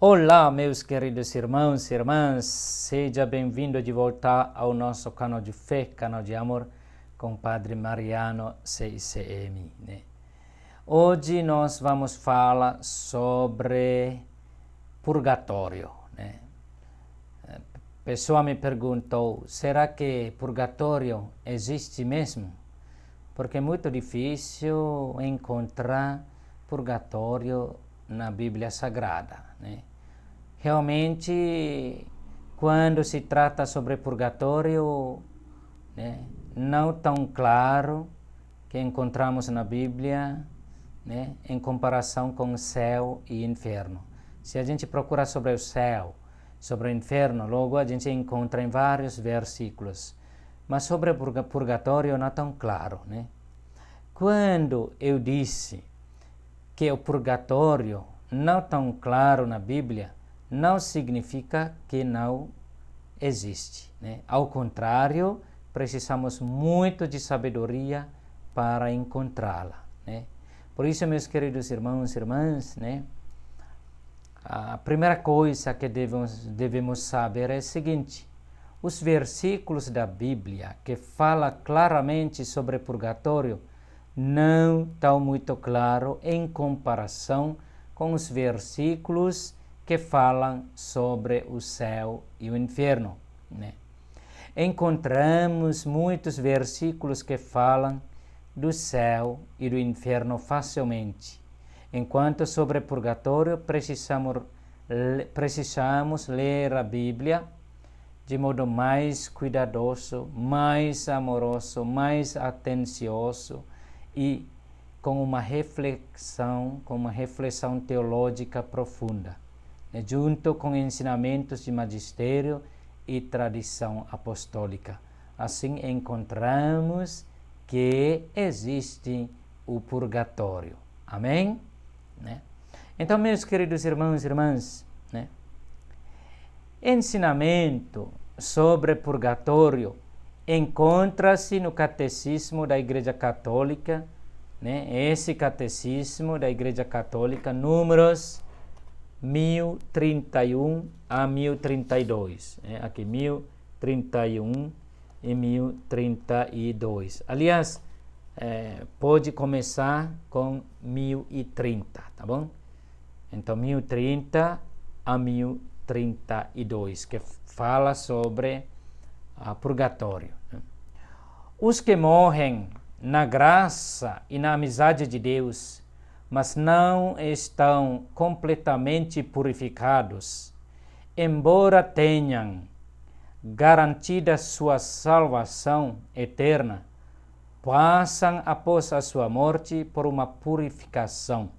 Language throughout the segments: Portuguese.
Olá, meus queridos irmãos e irmãs, seja bem-vindo de volta ao nosso canal de fé, canal de amor, com Padre Mariano CICM. Hoje nós vamos falar sobre purgatório. A pessoa me perguntou, será que purgatório existe mesmo? Porque é muito difícil encontrar purgatório na Bíblia Sagrada. Realmente, quando se trata sobre purgatório, não tão claro que encontramos na Bíblia, em comparação com o céu e inferno. Se a gente procura sobre o céu, sobre o inferno, logo a gente encontra em vários versículos. Mas sobre o purgatório não é tão claro. Quando eu disse que o purgatório não é tão claro na Bíblia, não significa que não existe. Ao contrário, precisamos muito de sabedoria para encontrá-la. Por isso, meus queridos irmãos e irmãs, a primeira coisa que devemos saber é o seguinte: os versículos da Bíblia que falam claramente sobre purgatório não estão muito claros em comparação com os versículos que falam sobre o céu e o inferno. Encontramos muitos versículos que falam do céu e do inferno facilmente, enquanto sobre purgatório precisamos ler a Bíblia de modo mais cuidadoso, mais amoroso, mais atencioso e com uma reflexão teológica profunda, junto com ensinamentos de magistério e tradição apostólica. Assim encontramos que existe o purgatório. Amém? Então, meus queridos irmãos e irmãs, ensinamento sobre purgatório encontra-se no Catecismo da Igreja Católica, esse Catecismo da Igreja Católica, números 1031 a 1032. Aqui, 1031 e 1032. Aliás, pode começar com 1030, tá bom? Então, 1030 a 1032, que fala sobre purgatório. Os que morrem na graça e na amizade de Deus, mas não estão completamente purificados, embora tenham garantida sua salvação eterna, passam após a sua morte por uma purificação,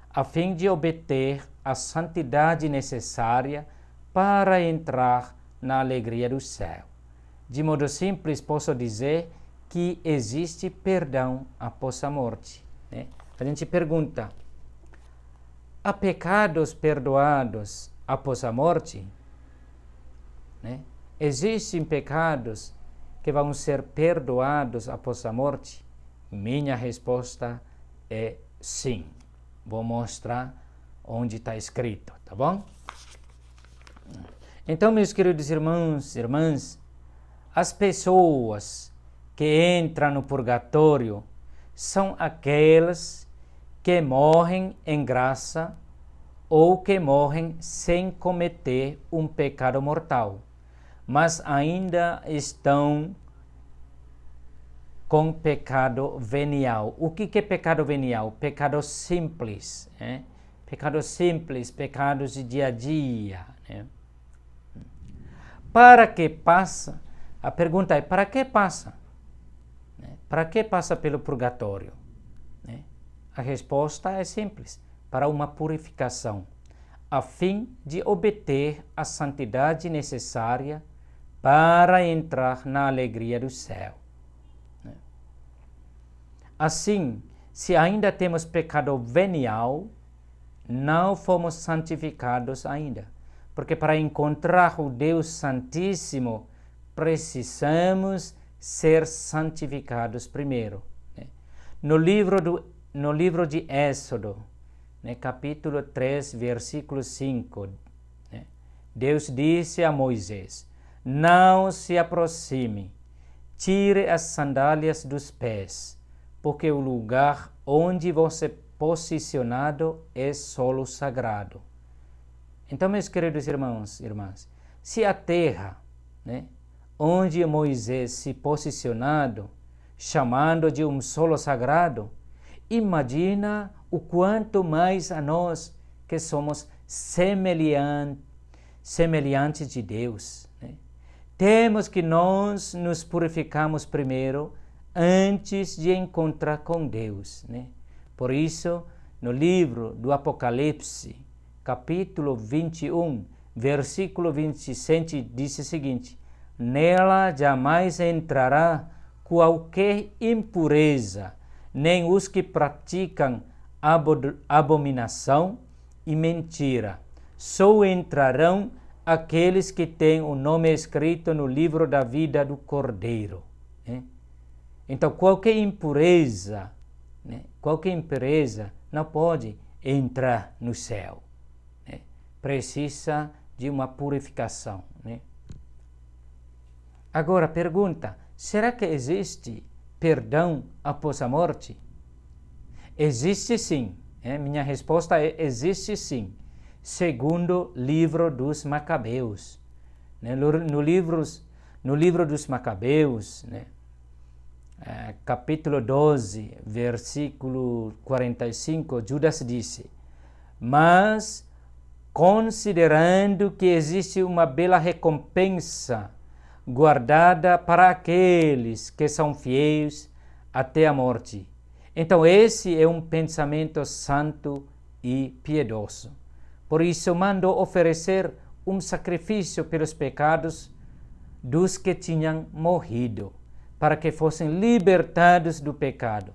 a fim de obter a santidade necessária para entrar na alegria do céu. De modo simples, posso dizer que existe perdão após a morte. A gente pergunta: há pecados perdoados após a morte? Existem pecados que vão ser perdoados após a morte? Minha resposta é sim. Vou mostrar onde está escrito, tá bom? Então, meus queridos irmãos e irmãs, as pessoas que entram no purgatório são aquelas que morrem em graça ou que morrem sem cometer um pecado mortal, mas ainda estão com pecado venial. O que é pecado venial? Pecado simples. Pecado simples, pecados de dia a dia. Para que passa? A pergunta é: para que passa? Para que passa pelo purgatório? A resposta é simples: para uma purificação, a fim de obter a santidade necessária para entrar na alegria do céu. Assim, se ainda temos pecado venial, não fomos santificados ainda, porque para encontrar o Deus Santíssimo, precisamos ser santificados primeiro. No livro de Êxodo, né? Capítulo 3, versículo 5. Né? Deus disse a Moisés: não se aproxime, tire as sandálias dos pés, porque o lugar onde você é posicionado é solo sagrado. Então, meus queridos irmãos e irmãs, se a terra, né, onde Moisés se posicionado, chamando de um solo sagrado, imagina o quanto mais a nós que somos semelhantes de Deus. Né? Temos que nós nos purificamos primeiro antes de encontrar com Deus. Né? Por isso, no livro do Apocalipse, capítulo 21, versículo 27, diz o seguinte: nela jamais entrará qualquer impureza, nem os que praticam abominação e mentira. Só entrarão aqueles que têm o nome escrito no livro da vida do Cordeiro. Né? Então, qualquer impureza não pode entrar no céu. Né? Precisa de uma purificação. Né? Agora, pergunta: será que existe perdão após a morte? Existe sim. Minha resposta é: existe sim. Segundo livro dos Macabeus. Né? No livro dos Macabeus, né? Capítulo 12, versículo 45, Judas disse: mas, considerando que existe uma bela recompensa guardada para aqueles que são fiéis até a morte. Então, esse é um pensamento santo e piedoso. Por isso, mandou oferecer um sacrifício pelos pecados dos que tinham morrido, para que fossem libertados do pecado.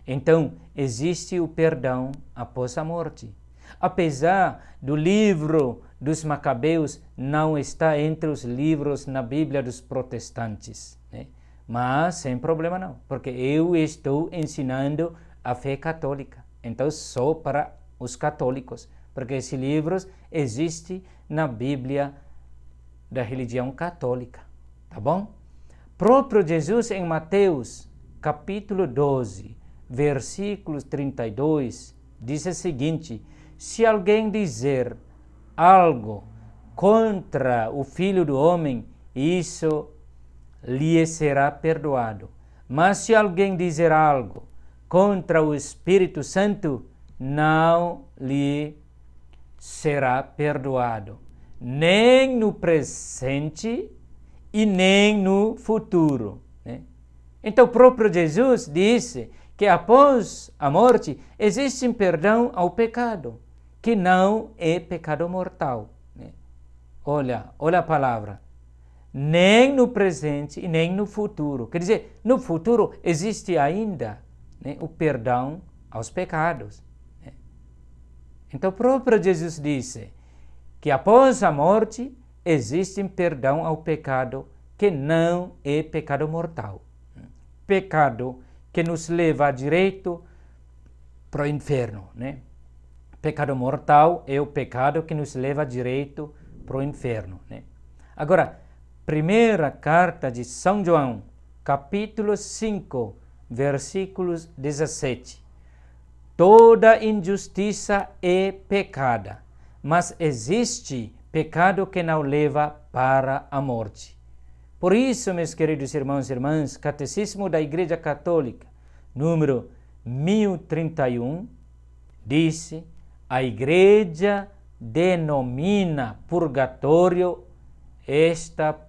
Então, existe o perdão após a morte. Apesar do livro dos Macabeus não estar entre os livros na Bíblia dos protestantes, né? Mas sem problema não, porque eu estou ensinando a fé católica. Então, só para os católicos, porque esses livros existem na Bíblia da religião católica, tá bom? Próprio Jesus em Mateus, capítulo 12, versículos 32, diz o seguinte: se alguém dizer algo contra o Filho do Homem, isso lhe será perdoado. Mas se alguém dizer algo contra o Espírito Santo, não lhe será perdoado, nem no presente e nem no futuro. Né? Então, o próprio Jesus disse que após a morte existe perdão ao pecado, que não é pecado mortal. Né? Olha a palavra. Nem no presente e nem no futuro. Quer dizer, no futuro existe ainda, né, o perdão aos pecados. Né? Então, o próprio Jesus disse que após a morte existe perdão ao pecado que não é pecado mortal. Pecado que nos leva direito para o inferno. Né? Pecado mortal é o pecado que nos leva direito para o inferno. Né? Agora, primeira carta de São João, capítulo 5, versículos 17. Toda injustiça é pecada, mas existe pecado que não leva para a morte. Por isso, meus queridos irmãos e irmãs, Catecismo da Igreja Católica, número 1031, disse: a Igreja denomina purgatório esta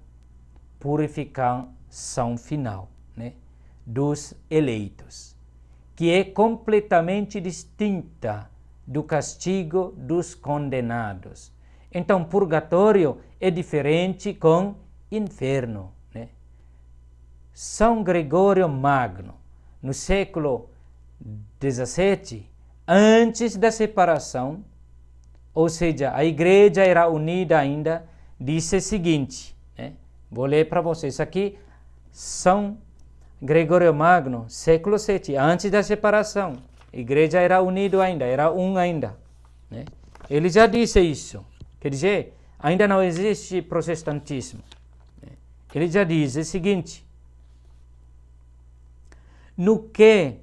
purificação final, né, dos eleitos, que é completamente distinta do castigo dos condenados. Então, purgatório é diferente com inferno. Né? São Gregório Magno, no século XVII, antes da separação, ou seja, a igreja era unida ainda, disse o seguinte, né? Vou ler para vocês aqui, São Gregório Magno, século VII, antes da separação, a igreja era unida ainda, era um ainda. né? Ele já disse isso. Quer dizer, ainda não existe protestantismo. Né? Ele já diz o seguinte: no que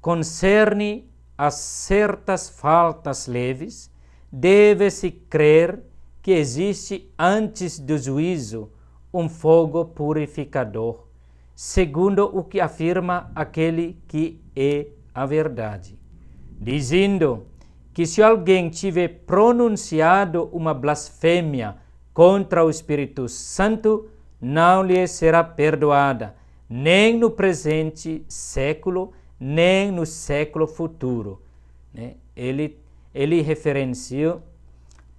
concerne a certas faltas leves, deve-se crer que existe antes do juízo um fogo purificador, segundo o que afirma aquele que é a verdade, dizendo que se alguém tiver pronunciado uma blasfêmia contra o Espírito Santo, não lhe será perdoada, nem no presente século, nem no século futuro. Né? Ele referenciou,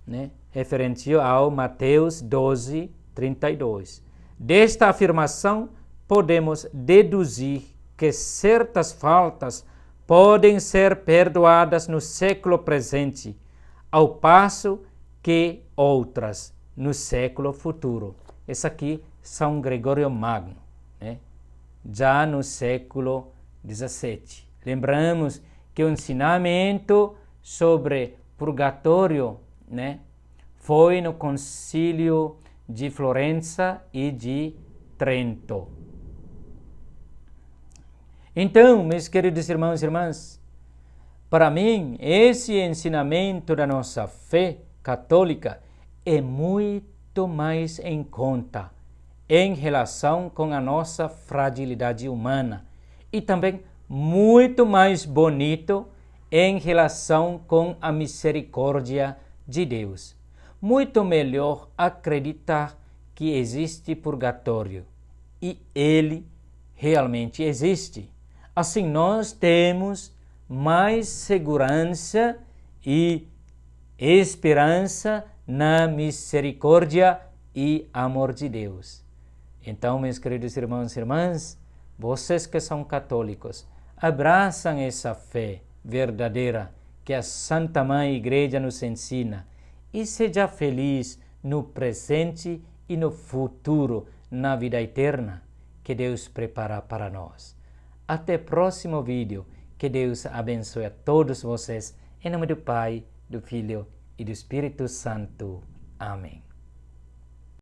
né? Referenciou ao Mateus 12, 32. Desta afirmação, podemos deduzir que certas faltas podem ser perdoadas no século presente, ao passo que outras no século futuro. Esse aqui São Gregório Magno, né? Já no século XVII. Lembramos que o ensinamento sobre purgatório, né, foi no Concílio de Florença e de Trento. Então, meus queridos irmãos e irmãs, para mim, esse ensinamento da nossa fé católica é muito mais em conta em relação com a nossa fragilidade humana e também muito mais bonito em relação com a misericórdia de Deus. Muito melhor acreditar que existe purgatório e ele realmente existe. Assim nós temos mais segurança e esperança na misericórdia e amor de Deus. Então, meus queridos irmãos e irmãs, vocês que são católicos, abraçam essa fé verdadeira que a Santa Mãe Igreja nos ensina e seja feliz no presente e no futuro, na vida eterna que Deus prepara para nós. Até o próximo vídeo. Que Deus abençoe a todos vocês. Em nome do Pai, do Filho e do Espírito Santo. Amém.